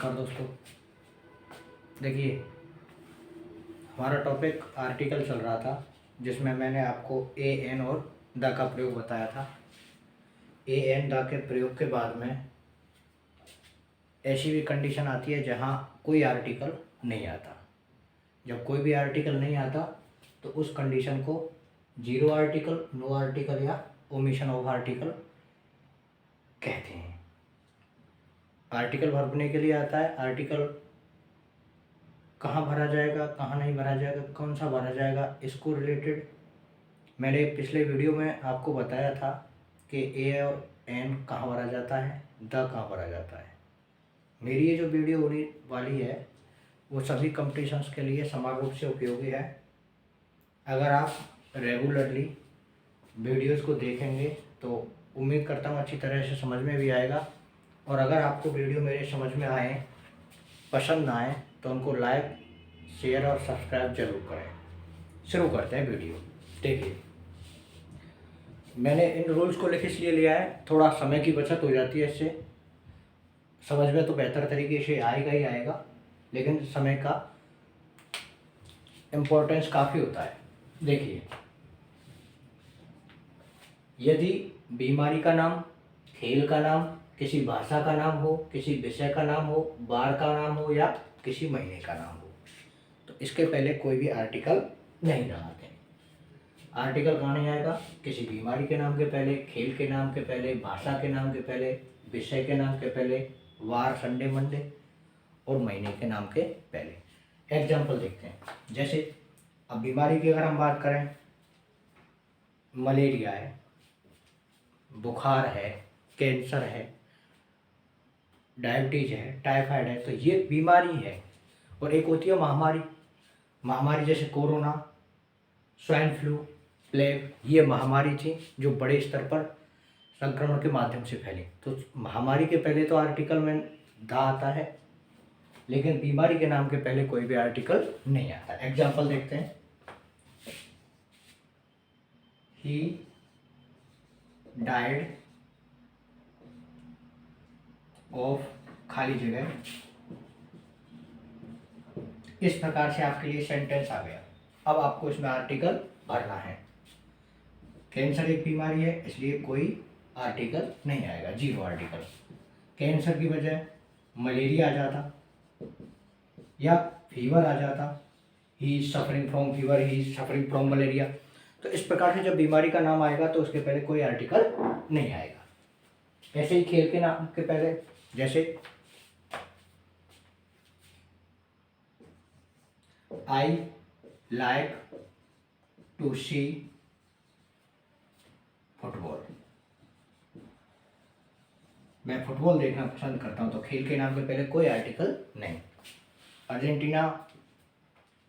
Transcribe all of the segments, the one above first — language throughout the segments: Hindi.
नमस्कार दोस्तों। देखिए, हमारा टॉपिक आर्टिकल चल रहा था जिसमें मैंने आपको ए एन और द का प्रयोग बताया था। ए एन द के प्रयोग के बाद में ऐसी भी कंडीशन आती है जहाँ कोई आर्टिकल नहीं आता। जब कोई भी आर्टिकल नहीं आता तो उस कंडीशन को जीरो आर्टिकल, नो आर्टिकल या ओमिशन ऑफ आर्टिकल कहते हैं। आर्टिकल भरने के लिए आता है, आर्टिकल कहाँ भरा जाएगा, कहाँ नहीं भरा जाएगा, कौन सा भरा जाएगा, इसको रिलेटेड मैंने पिछले वीडियो में आपको बताया था कि ए और एन कहाँ भरा जाता है, द कहाँ भरा जाता है। मेरी ये जो वीडियो होने वाली है वो सभी कंपटीशंस के लिए समान रूप से उपयोगी है। अगर आप रेगुलरली वीडियोस को देखेंगे तो उम्मीद करता हूँ अच्छी तरह से समझ में भी आएगा। और अगर आपको वीडियो मेरे समझ में आए, पसंद आए तो उनको लाइक, शेयर और सब्सक्राइब जरूर करें। शुरू करते हैं वीडियो। देखिए, मैंने इन रूल्स को लिख इसलिए लिया है, थोड़ा समय की बचत हो जाती है इससे। समझ में तो बेहतर तरीके से आएगा ही आएगा, लेकिन समय का इम्पोर्टेंस काफ़ी होता है। देखिए, यदि बीमारी का नाम, खेल का नाम, किसी भाषा का नाम हो, किसी विषय का नाम हो, बार का नाम हो या किसी महीने का नाम हो, तो इसके पहले कोई भी आर्टिकल नहीं लगाते। आर्टिकल कहाँ नहीं आएगा? किसी बीमारी के नाम के पहले, खेल के नाम के पहले, भाषा के नाम के पहले, विषय के नाम के पहले, वार संडे मंडे और महीने के नाम के पहले। एग्जाम्पल देखते हैं। जैसे अब बीमारी की अगर हम बात करें, मलेरिया है, बुखार है, कैंसर है, डायबिटीज है, टाइफाइड है, तो ये बीमारी है। और एक होती है महामारी। महामारी जैसे कोरोना, स्वाइन फ्लू, प्लेग, ये महामारी थी जो बड़े स्तर पर संक्रमण के माध्यम से फैली। तो महामारी के पहले तो आर्टिकल में द आता है, लेकिन बीमारी के नाम के पहले कोई भी आर्टिकल नहीं आता। एग्जाम्पल देखते हैं। ही डाइड ऑफ खाली जगह। इस प्रकार से आपके लिए सेंटेंस आ गया। अब आपको इसमें आर्टिकल भरना है। कैंसर एक बीमारी है, इसलिए कोई आर्टिकल नहीं आएगा, जीरो आर्टिकल। कैंसर की वजह मलेरिया आ जाता या फीवर आ जाता, he is suffering from fever, he is suffering from malaria. तो इस प्रकार से जब बीमारी का नाम आएगा तो उसके पहले कोई आर्टिकल नहीं आएगा। ऐसे ही खेल के नाम के पहले, जैसे I like to see football, मैं फुटबॉल देखना पसंद करता हूं, तो खेल के नाम के पहले कोई आर्टिकल नहीं। Argentina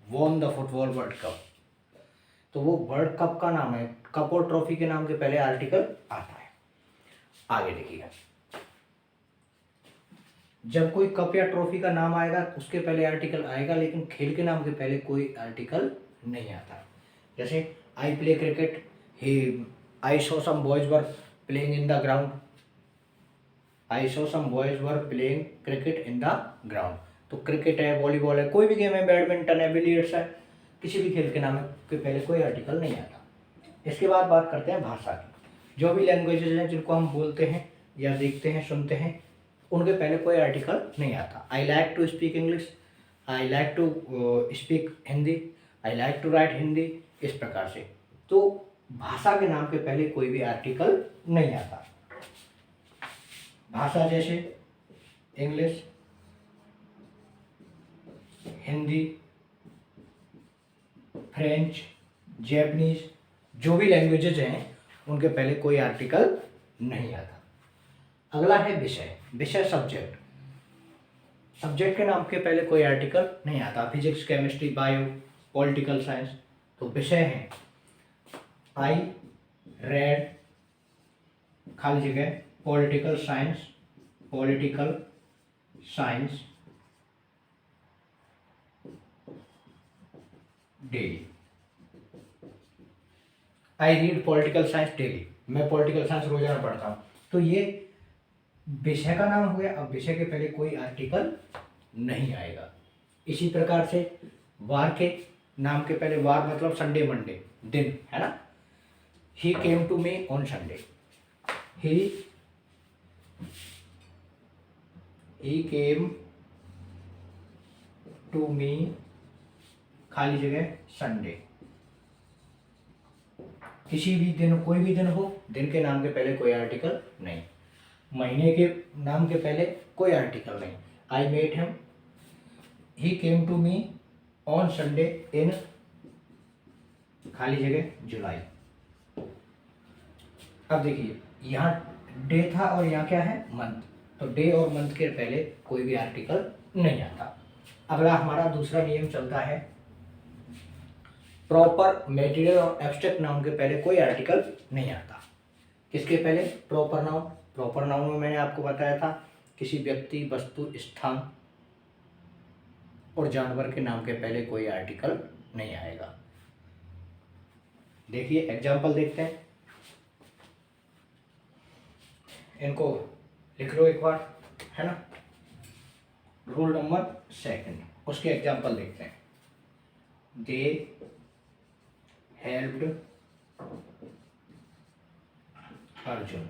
won the football world cup, तो वो वर्ल्ड कप का नाम है, कप और ट्रॉफी के नाम के पहले आर्टिकल आता है। आगे देखिएगा, जब कोई कप या ट्रॉफी का नाम आएगा उसके पहले आर्टिकल आएगा, लेकिन खेल के नाम के पहले कोई आर्टिकल नहीं आता। जैसे आई प्ले क्रिकेट, ही I saw some boys were playing in the ground, I saw some boys were playing cricket in the ground. तो क्रिकेट है, वॉलीबॉल है, कोई भी गेम है, बैडमिंटन है, बिलियर्ड्स है, किसी भी खेल के नाम के पहले कोई आर्टिकल नहीं आता। इसके बाद बात करते हैं भाषा की। जो भी लैंग्वेजेज हैं जिनको हम बोलते हैं या देखते हैं, सुनते हैं, उनके पहले कोई आर्टिकल नहीं आता। I like to speak English, I like to speak Hindi, I like to write Hindi, इस प्रकार से। तो भाषा के नाम के पहले कोई भी आर्टिकल नहीं आता। भाषा जैसे इंग्लिश, हिंदी, फ्रेंच, जैपनीज, जो भी लैंग्वेजेज हैं उनके पहले कोई आर्टिकल नहीं आता। अगला है विषय। विषय सब्जेक्ट। सब्जेक्ट के नाम के पहले कोई आर्टिकल नहीं आता। Physics, chemistry, bio, political science, तो विषय है आई रेड खाली जगह political science, political science daily. I read political science daily, मैं पॉलिटिकल साइंस रोजाना पढ़ता हूँ। तो ये विषय का नाम हो गया। अब विषय के पहले कोई आर्टिकल नहीं आएगा। इसी प्रकार से वार के नाम के पहले, वार मतलब संडे मंडे दिन, है ना। He came to me on Sunday, he came to me खाली जगह संडे। किसी भी दिन, कोई भी दिन हो, दिन के नाम के पहले कोई आर्टिकल नहीं, महीने के नाम के पहले कोई आर्टिकल नहीं। I met him, he came to me on Sunday in खाली जगह जुलाई। अब देखिए यहाँ डे था और यहाँ क्या है, मंथ, तो डे और मंथ के पहले कोई भी आर्टिकल नहीं आता। अगला हमारा दूसरा नियम चलता है, प्रॉपर मेटीरियल और एब्स्ट्रैक्ट नाउन के पहले कोई आर्टिकल नहीं आता। किसके पहले, प्रॉपर नाउन। प्रॉपर नाउन में मैंने आपको बताया था किसी व्यक्ति, वस्तु, स्थान और जानवर के नाम के पहले कोई आर्टिकल नहीं आएगा। देखिए एग्जाम्पल देखते हैं, इनको लिख लो एक बार, है ना। रूल नंबर सेकंड, उसके एग्जाम्पल देखते हैं। दे हेल्प्ड अर्जुन।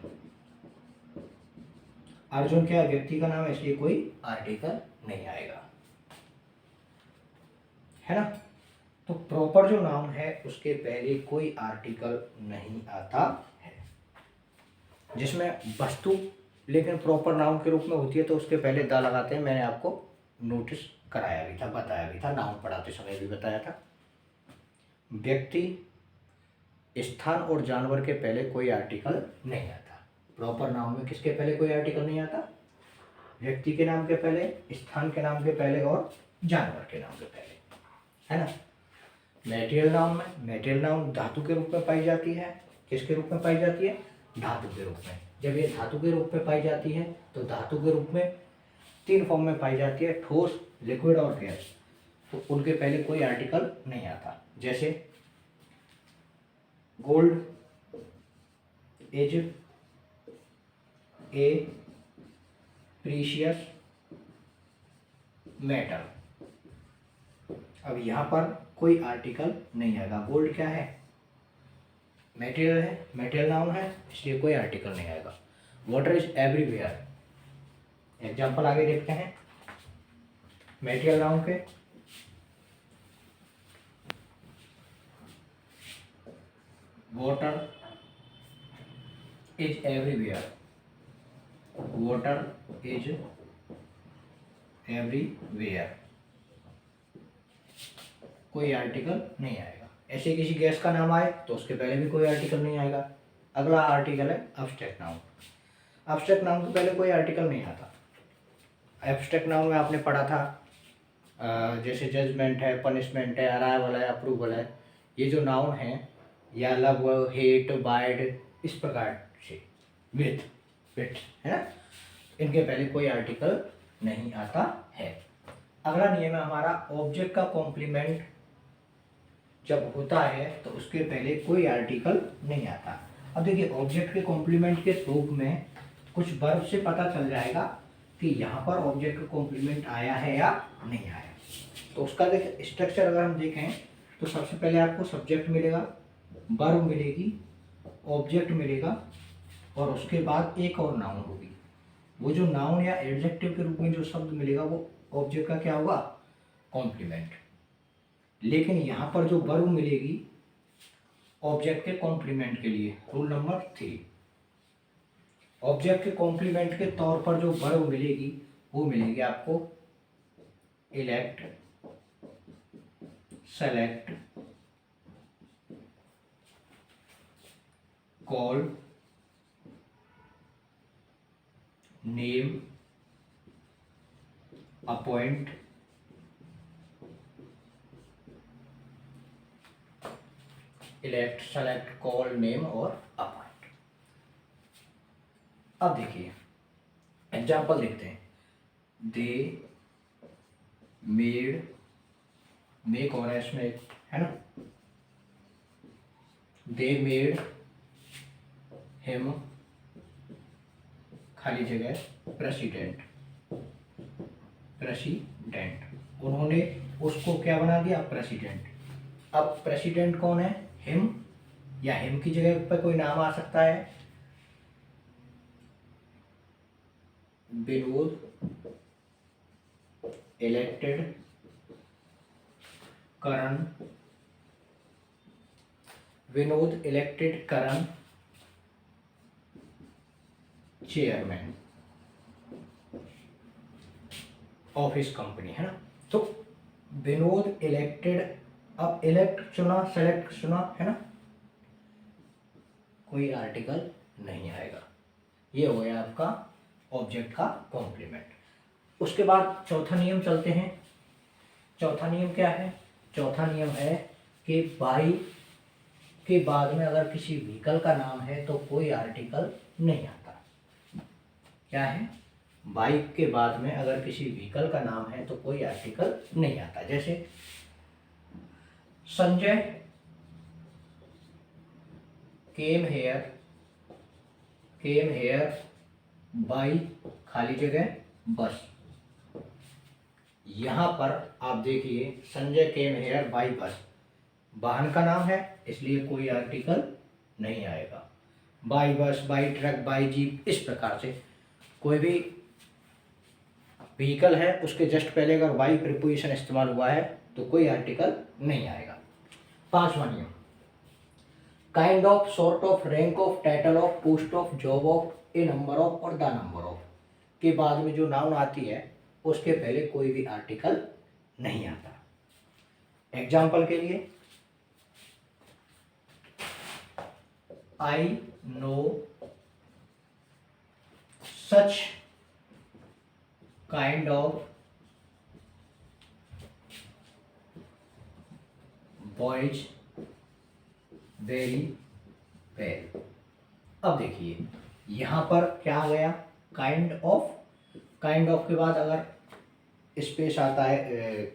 अर्जुन क्या व्यक्ति का नाम है, इसलिए कोई आर्टिकल नहीं आएगा, है ना। तो प्रॉपर जो नाउन है उसके पहले कोई आर्टिकल नहीं आता है। जिसमें वस्तु लेकिन प्रॉपर नाउन के रूप में होती है तो उसके पहले दा लगाते हैं, मैंने आपको नोटिस कराया भी था, बताया भी था, नाउन पढ़ाते समय भी बताया था। व्यक्ति, स्थान और जानवर के पहले कोई आर्टिकल नहीं आता। प्रॉपर नाउन में किसके पहले कोई आर्टिकल नहीं आता, व्यक्ति के नाम के पहले, स्थान के नाम के पहले और जानवर के नाम के पहले, है ना। मेटेरियल नाउन में, मेटेरियल नाउन धातु के रूप में पाई जाती है। किसके रूप में पाई जाती है, धातु के रूप में। जब ये धातु के रूप में पाई जाती है तो धातु के रूप में 3 फॉर्म में पाई जाती है, ठोस, लिक्विड और गैस। तो उनके पहले कोई आर्टिकल नहीं आता। जैसे gold is a precious metal. अब यहाँ पर कोई आर्टिकल नहीं आएगा। गोल्ड क्या है, मेटेरियल है, मेटेरियल नाउन है, इसलिए कोई आर्टिकल नहीं आएगा। वाटर इज एवरीवेयर, एग्जाम्पल आगे देखते हैं मेटेरियल नाउन के। Water is everywhere, water is everywhere, कोई आर्टिकल नहीं आएगा। ऐसे किसी गैस का नाम आए तो उसके पहले भी कोई आर्टिकल नहीं आएगा। अगला आर्टिकल है एब्स्ट्रैक्ट नाउन। एब्स्ट्रैक्ट नाउन के पहले कोई आर्टिकल नहीं आता। एब्स्ट्रैक्ट नाउन में आपने पढ़ा था जैसे जजमेंट है, पनिशमेंट है, अराइवल है, अप्रूवल है, ये जो नाउन है, या लव, हेट, बाइड, इस प्रकार से, विथ, है ना, इनके पहले कोई आर्टिकल नहीं आता है। अगला नियम है हमारा, ऑब्जेक्ट का कॉम्प्लीमेंट जब होता है तो उसके पहले कोई आर्टिकल नहीं आता। अब देखिए ऑब्जेक्ट के कॉम्प्लीमेंट के रूप में कुछ वर्ब से पता चल जाएगा कि यहाँ पर ऑब्जेक्ट का कॉम्प्लीमेंट आया है या नहीं आया। तो उसका देखिए स्ट्रक्चर अगर हम देखें तो सबसे पहले आपको सब्जेक्ट मिलेगा, वर्ब मिलेगी, ऑब्जेक्ट मिलेगा और उसके बाद एक और नाउन होगी। वो जो नाउन या एडजेक्टिव के रूप में जो शब्द मिलेगा वो ऑब्जेक्ट का क्या होगा, कॉम्प्लीमेंट। लेकिन यहाँ पर जो वर्ब मिलेगी ऑब्जेक्ट के कॉम्प्लीमेंट के लिए, रूल नंबर 3, ऑब्जेक्ट के कॉम्प्लीमेंट के तौर पर जो वर्ब मिलेगी वो मिलेगी आपको elect, select, call, name, appoint, elect, select, call, name और अपॉइंट। अब देखिए एग्जाम्पल देखते हैं। दे मेड, मेक और इसमें है ना, दे मेड हिम खाली जगह प्रेसिडेंट, उन्होंने उसको क्या बना दिया, प्रेसिडेंट। अब प्रेसिडेंट कौन है, हिम, या हिम की जगह पर कोई नाम आ सकता है, Vinod elected Karan, Vinod elected Karan chairman of his company, है ना। तो विनोद इलेक्टेड, अब इलेक्ट चुना, सेलेक्ट चुना, है ना, कोई आर्टिकल नहीं आएगा। ये हो गया आपका ऑब्जेक्ट का कॉम्प्लीमेंट। उसके बाद चौथा नियम चलते हैं। चौथा नियम क्या है, चौथा नियम है कि बाई के बाद में अगर किसी व्हीकल का नाम है तो कोई आर्टिकल नहीं आता। क्या है, बाइक के बाद में अगर किसी व्हीकल का नाम है तो कोई आर्टिकल नहीं आता। जैसे संजय केम हेयर बाई खाली जगह बस। यहां पर आप देखिए, Sanjay came here by bus, वाहन का नाम है इसलिए कोई आर्टिकल नहीं आएगा। By bus, by truck, by jeep, इस प्रकार से कोई भी व्हीकल है उसके जस्ट पहले अगर बाई प्रीपोजिशन इस्तेमाल हुआ है तो कोई आर्टिकल नहीं आएगा। पांचवा नियम, kind of, sort of, rank of, title of, post of, job of, A number of और द नंबर ऑफ के बाद में जो नाउन आती है उसके पहले कोई भी आर्टिकल नहीं आता। एग्जाम्पल के लिए, I know such kind of boys very well. अब देखिए यहां पर क्या आ गया, काइंड ऑफ। काइंड ऑफ के बाद अगर स्पेस आता है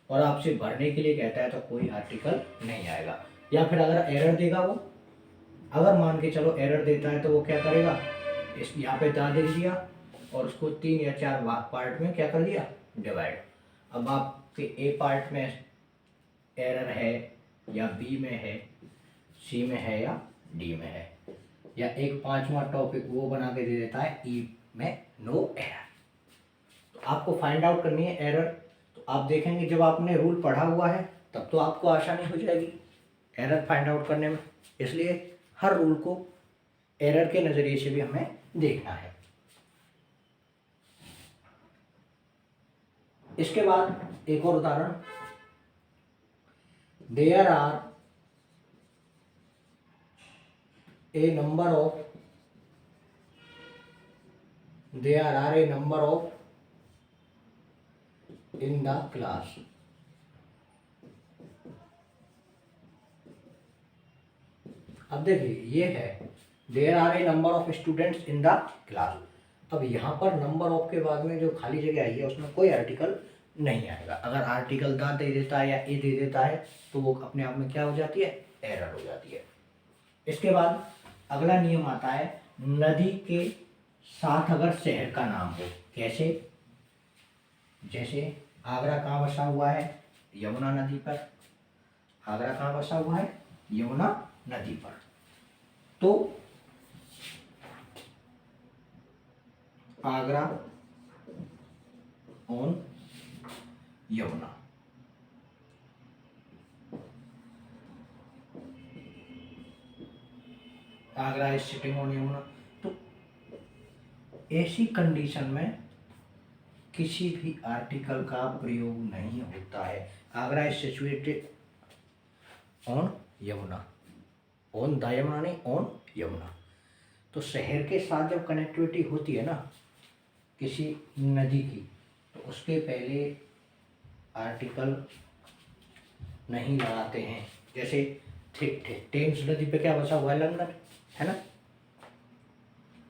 और आपसे भरने के लिए कहता है तो कोई आर्टिकल नहीं आएगा। या फिर अगर एरर देगा वो, अगर मान के चलो एरर देता है तो वो क्या करेगा, इस यहाँ पे दा दे दिया और उसको 3 या 4 पार्ट में क्या कर दिया, डिवाइड। अब आपके ए पार्ट में एरर है या बी में है, सी में है या डी में है, या एक 5वां टॉपिक वो बना के दे देता है ई में नो एरर। तो आपको फाइंड आउट करनी है एरर। तो आप देखेंगे जब आपने रूल पढ़ा हुआ है तब तो आपको आसानी हो जाएगी एरर फाइंड आउट करने में। इसलिए हर रूल को एरर के नज़रिए से भी हमें देखना है। इसके बाद एक और उदाहरण, there are a number of, there are a number of in the class. अब देखिए ये है there are a number of students in the class. अब यहाँ पर नंबर ऑफ के बाद में जो खाली जगह आई है उसमें कोई आर्टिकल नहीं आएगा। अगर आर्टिकल दा दे देता है या ए दे देता है तो वो अपने आप में क्या हो जाती है, एरर हो जाती है। इसके बाद अगला नियम आता है, नदी के साथ अगर शहर का नाम हो। कैसे, जैसे आगरा कहाँ बसा हुआ है, यमुना नदी पर। आगरा कहाँ बसा हुआ है, यमुना नदी पर। तो Agra on Yamuna. Agra is sitting on Yamuna. तो ऐसी कंडीशन में किसी भी आर्टिकल का प्रयोग नहीं होता है। Agra is situated on Yamuna, on the Yamuna नहीं, ऑन यमुना। तो शहर के साथ जब कनेक्टिविटी होती है ना किसी नदी की, तो उसके पहले आर्टिकल नहीं लगाते हैं। जैसे टेम्स नदी पे क्या बसा हुआ है, लंदन, है ना।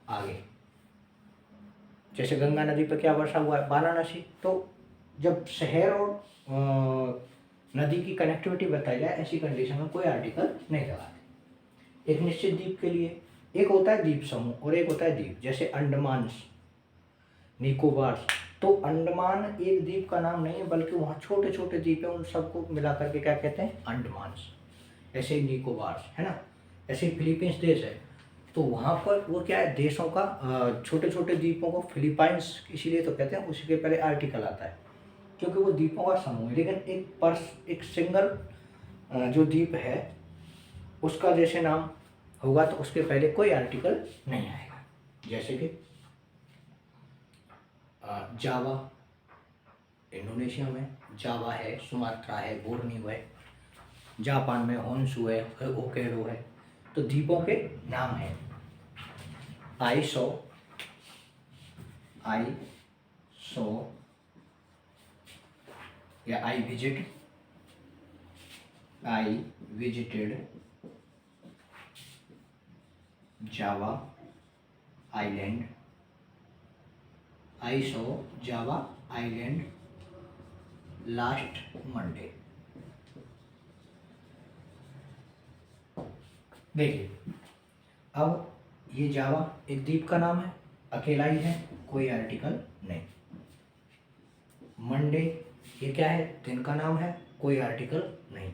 आगे जैसे गंगा नदी पे क्या बसा हुआ है, वाराणसी। तो जब शहर और नदी की कनेक्टिविटी बताई जाए ऐसी कंडीशन में कोई आर्टिकल नहीं लगाते। एक निश्चित द्वीप के लिए एक होता है द्वीप समूह और एक होता है द्वीप। जैसे अंडमान, निकोबार, तो अंडमान एक द्वीप का नाम नहीं है, बल्कि वहाँ छोटे छोटे द्वीप है, उन सबको मिला करके क्या कहते हैं, अंडमान्स। ऐसे ही निकोबार है ना, ऐसे ही फिलीपींस देश है, तो वहाँ पर वो क्या है, देशों का छोटे छोटे द्वीपों को फिलीपाइंस इसीलिए तो कहते हैं, उसी के पहले आर्टिकल आता है, क्योंकि वो द्वीपों का समूह है। लेकिन एक सिंगल जो द्वीप है उसका जैसे नाम होगा तो उसके पहले कोई आर्टिकल नहीं आएगा। जैसे कि जावा इंडोनेशिया में जावा है, सुमात्रा है, बोर्नियो है, जापान में होन्शु है, होक्काइडो है, तो द्वीपों के नाम हैं। आई सॉ या I visited Java island, I saw Java island last Monday. देखिए, अब ये जावा एक द्वीप का नाम है, अकेला ही है, कोई आर्टिकल नहीं। मंडे ये क्या है, दिन का नाम है, कोई आर्टिकल नहीं।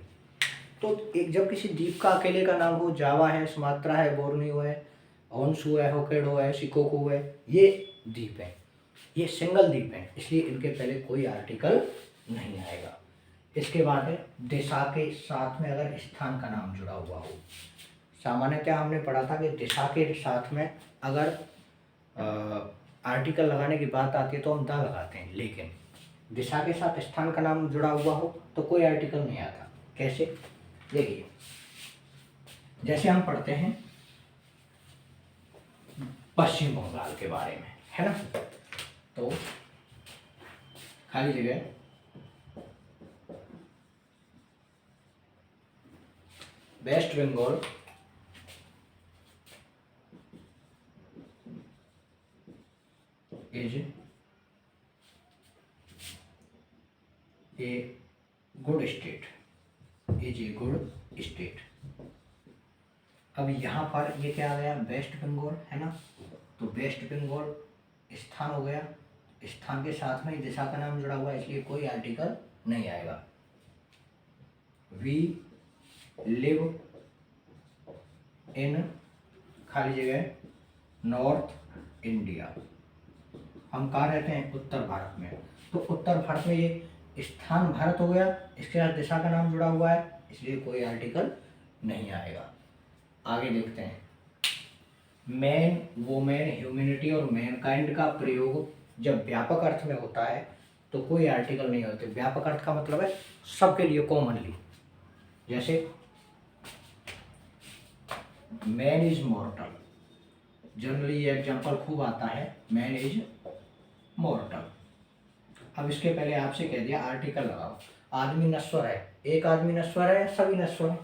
तो एक जब किसी द्वीप का अकेले का नाम हो, जावा है, सुमात्रा है, बोर्नियो है, होन्शु है, होक्काइडो है, शिकोकू है, ये द्वीप है, ये सिंगल द्वीप है, इसलिए इनके पहले कोई आर्टिकल नहीं आएगा। इसके बाद है दिशा के साथ में अगर स्थान का नाम जुड़ा हुआ हो। सामान्यतः हमने पढ़ा था कि दिशा के साथ में अगर आर्टिकल लगाने की बात आती है तो हम दा लगाते हैं, लेकिन दिशा के साथ स्थान का नाम जुड़ा हुआ हो तो कोई आर्टिकल नहीं आता। कैसे, देखिए, जैसे हम पढ़ते हैं पश्चिम बंगाल के बारे में, है ना, तो खाली जगह West Bengal is a good state, अब यहाँ पर ये क्या आ गया, वेस्ट बंगाल है ना, तो वेस्ट बंगाल स्थान हो गया, स्थान के साथ में दिशा का नाम जुड़ा हुआ है, इसलिए कोई आर्टिकल नहीं आएगा। वी लिव इन खाली जगह नॉर्थ इंडिया, हम कहाँ रहते हैं, उत्तर भारत में, तो उत्तर भारत में ये स्थान भारत हो गया, इसके साथ दिशा का नाम जुड़ा हुआ है, इसलिए कोई आर्टिकल नहीं आएगा। आगे देखते हैं, मैन, वोमेन, ह्यूमैनिटी और मैनकाइंड का प्रयोग जब व्यापक अर्थ में होता है तो कोई आर्टिकल नहीं होते। व्यापक अर्थ का मतलब है सबके लिए कॉमनली, जैसे मैन इज मॉर्टल, जनरली ये एग्जाम्पल खूब आता है, मैन इज मॉर्टल। अब इसके पहले आपसे कह दिया आर्टिकल लगाओ, आदमी नश्वर है, एक आदमी नश्वर है, सभी नश्वर है,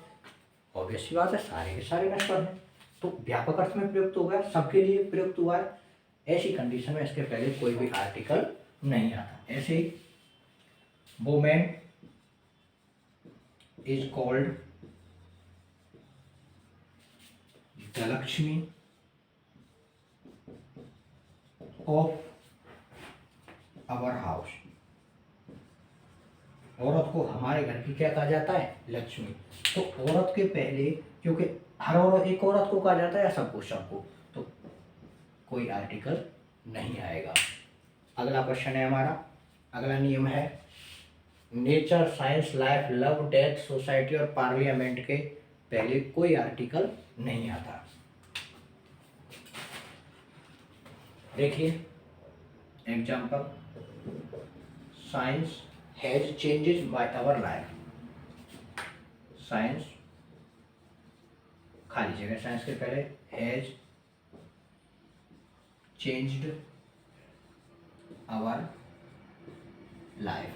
ऑब्वियस सी बात है, सारे के सारे नश्वर हैं, तो व्यापक अर्थ में प्रयुक्त हो गया, सबके लिए प्रयुक्त हुआ है, ऐसी कंडीशन में इसके पहले कोई भी आर्टिकल नहीं आता। ऐसे ही women is called the Lakshmi of our house, औरत को हमारे घर की क्या कहा जाता है, लक्ष्मी। तो औरत के पहले, क्योंकि हर औरत, एक औरत को कहा जाता है या सबको, तो कोई आर्टिकल नहीं आएगा। अगला क्वेश्चन है हमारा, अगला नियम है nature, science, life, love, death, society और पार्लियामेंट के पहले कोई आर्टिकल नहीं आता। देखिए example, science has changes by our life, science खाली जगह, साइंस के पहले हैज चेंज्ड आवर लाइफ,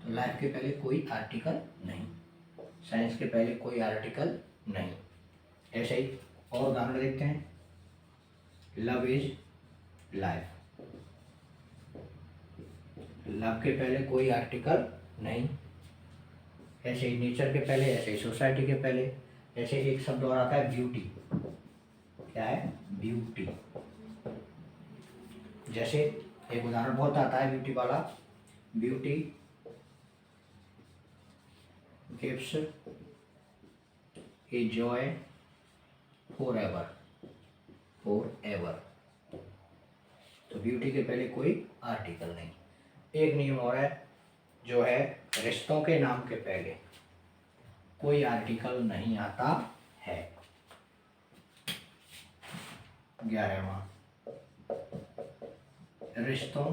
तो लाइफ के पहले कोई आर्टिकल नहीं, साइंस के पहले कोई आर्टिकल नहीं। ऐसे ही और उदाहरण देखते हैं, लव इज लाइफ, लव के पहले कोई आर्टिकल नहीं। ऐसे ही नेचर के पहले, ऐसे ही सोसाइटी के पहले, ऐसे एक शब्द और आता है ब्यूटी, क्या है, ब्यूटी। जैसे एक उदाहरण बहुत आता है ब्यूटी वाला, beauty gives a joy for ever, for ever. तो ब्यूटी के पहले कोई आर्टिकल नहीं। एक नियम और है जो है रिश्तों के नाम के पहले कोई आर्टिकल नहीं आता है। 11वां, रिश्तों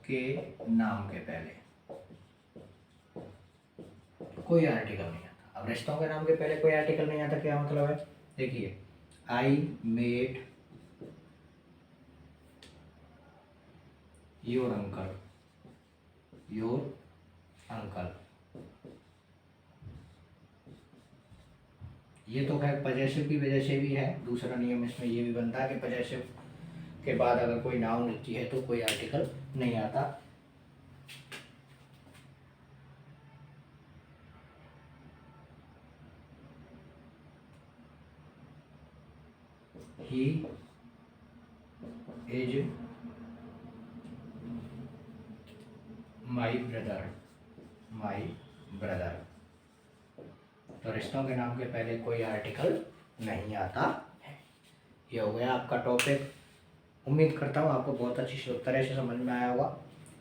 के नाम के पहले कोई आर्टिकल नहीं आता। अब रिश्तों के नाम के पहले कोई आर्टिकल नहीं आता क्या मतलब है? देखिए, I made your uncle, your uncle. ये तो खैर पजेसिव की वजह से भी है। दूसरा नियम इसमें ये भी बनता है कि पजेसिव के बाद अगर कोई नाउन लिखती है तो कोई आर्टिकल नहीं आता। He is my brother, my brother. तो रिश्तों के नाम के पहले कोई आर्टिकल नहीं आता है। ये हो गया आपका टॉपिक। उम्मीद करता हूँ आपको बहुत अच्छी तरह से समझ में आया होगा।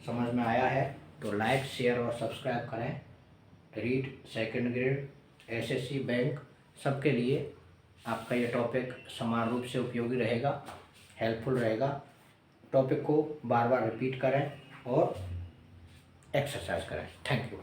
समझ में आया है तो लाइक, शेयर और सब्सक्राइब करें। Read second grade, SSC, bank सबके लिए आपका ये टॉपिक समान रूप से उपयोगी रहेगा, हेल्पफुल रहेगा। टॉपिक को बार बार रिपीट करें और एक्सरसाइज करें। Thank you.